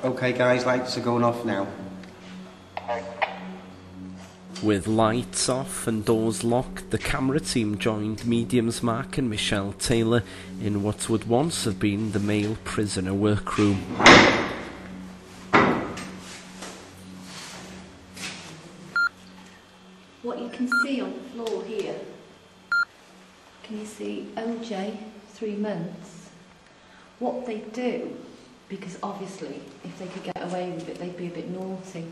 Okay guys, lights are going off now. With lights off and doors locked, the camera team joined mediums Mark and Michelle Taylor in what would once have been the male prisoner workroom. What you can see on the floor here, can you see OJ, 3 months? What they do, because obviously if they could get away with it they'd be a bit naughty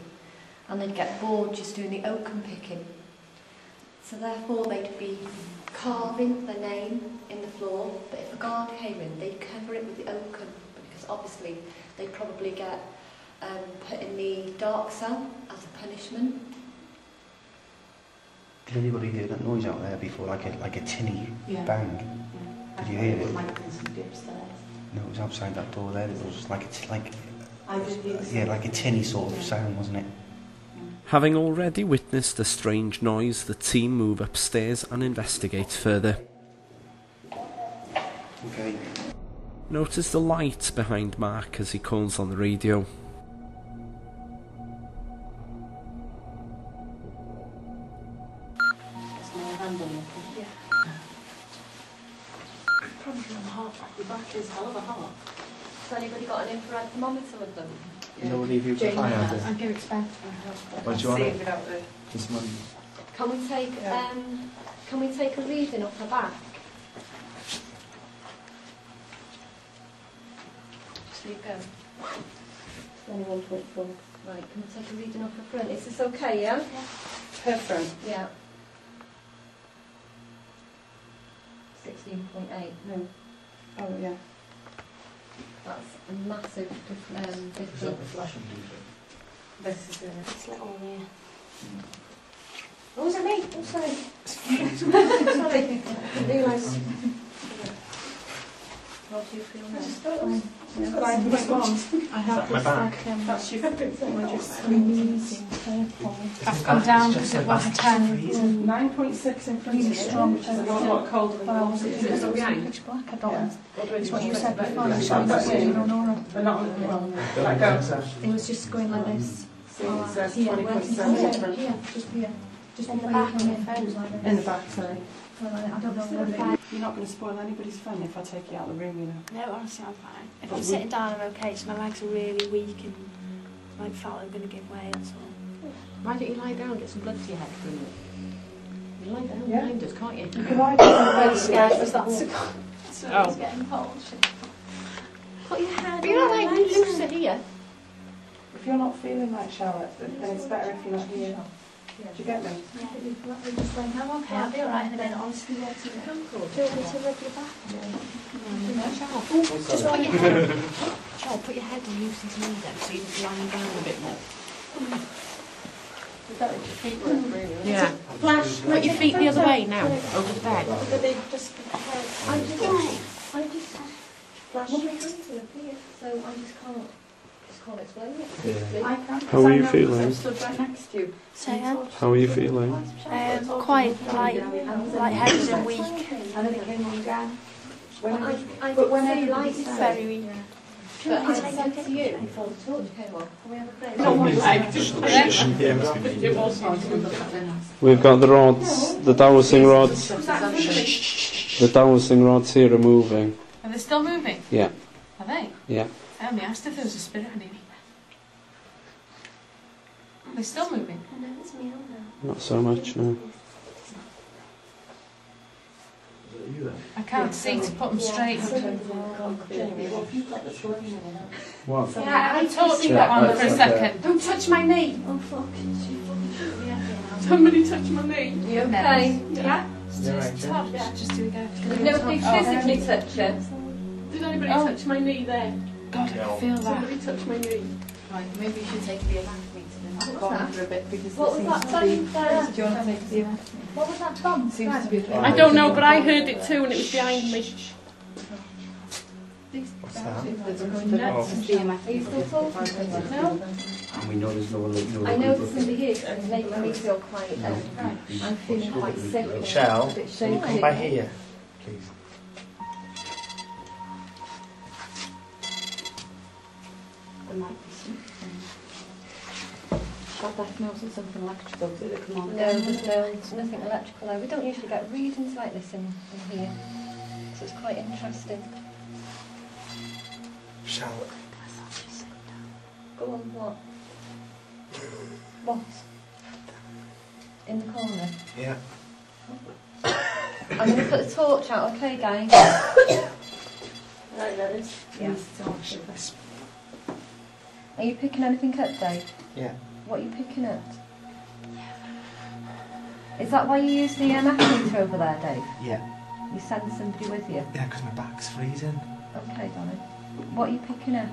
and they'd get bored just doing the oakum picking. So therefore they'd be carving the name in the floor, but if a guard came in they'd cover it with the oakum because obviously they'd probably get put in the dark cell as a punishment. Did anybody hear that noise out there before, like a tinny bang? Yeah. Did you hear it? It might have been somebody upstairs. No, it was outside that door there. It was like I did hear the yeah, like a tinny sort of sound, wasn't it? Having already witnessed a strange noise, the team move upstairs and investigate further. Okay. Notice the light behind Mark as he calls on the radio. There's no hand on it. Yeah. Probably on the heart back. Your back is a hell of a heart. Has anybody got an infrared thermometer with them? Nobody of you Jane, can find I'm going to expect What do you want? without the... This one. Can we take a reading off her back? Just leave go. It's only 1.4. Right, can we take a reading off her front? Is this okay, yeah? Her front. Yeah. 16.8. No. Oh, yeah. That's a massive difference. This is this little there. Oh, is it me? Oh, sorry. Sorry. I didn't realise. How do you feel now? But I have my this back. like, that's your knees purple. I've come down because it was 10. 9.6 in front of you. Strong, which is a lot colder than It's black, I don't. It's what you said before. You said Aurora. But not that goes. It was just going like this. See, it says Here, 20.7. here, just here. Just in the back of your face like this. In the back, sorry. I don't know what it is. You're not going to spoil anybody's fun if I take you out of the room, you know. No, honestly, I'm fine. If I'm sitting down, I'm okay. So my legs are really weak and I felt I'm going to give way, that's all. Why don't you lie down and get some blood to your head for a minute? You lie down behind us, can't you? You can lie down. I'm really scared because that's Oh. getting cold. Put your hand But you're not like looser here. If you're not feeling like Charlotte, then it's better if you're not here. Do you get me? I'm okay, I'll be alright in a minute. Honestly, do you want me to rub your back? Just put your head. Charles, put your head on Lucy's knee then, so you're lying down a bit more. Yeah. Flash, Put your feet the other way now, over the bed. I just Flash. So I just can't explain it. I can't. How are you feeling? I'm stood right next to you. say again. How are you feeling? Quite light-headed and weak. And then it came on down. But when I light Very weak. But I said to you before the torch came on, can we have a break? We've got the rods, the dowsing rods. The dowsing rods here are moving. Are they still moving? Yeah, Are they? yeah. I only asked if there was a spirit underneath. Are they still moving? Not so much, no. I can't see to put them straight. What? Yeah, I talked you on for a second. Don't touch my knee. Oh fuck. Somebody touch my knee. You okay? Yeah? Just touch. Just do it go. Nobody physically touch you. Did anybody touch my knee there? God, I can feel that. Somebody touch my kney. Right, maybe you should take the evacuator then. What was Go on that? for a bit because What was that, Tom? do you want to take the evacuator? What was that, Tom? Seems to be a I don't know, but I heard it too and it was behind me. What's that? It's going nuts. Are you still talking? No? And we know there's no one. I know there's somebody here because it's making me feel quite, I'm feeling quite sick. and Michelle, a bit can you come shaky. by here, please? there might be something. Shall I diagnose it's something electrical? Did it come on? No, there's nothing electrical there. We don't usually get readings like this in here, so it's quite interesting. Shall Go on, what? What? In the corner? Yeah. I'm going to put the torch out, okay, guys? Right, that is. Yes. Are you picking anything up, Dave? Yeah. What are you picking up? Is that why you use the meter over there, Dave? Yeah. You send somebody with you? Yeah, because my back's freezing. Okay, darling. What are you picking up?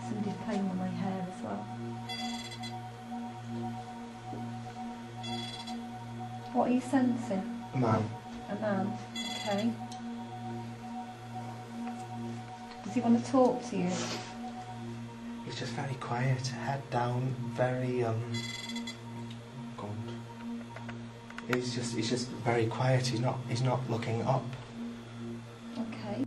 Somebody's playing with my hair as well. What are you sensing? A man. A man. Okay. Does he want to talk to you? He's just very quiet, head down, very cold. He's just very quiet. He's not looking up. Okay.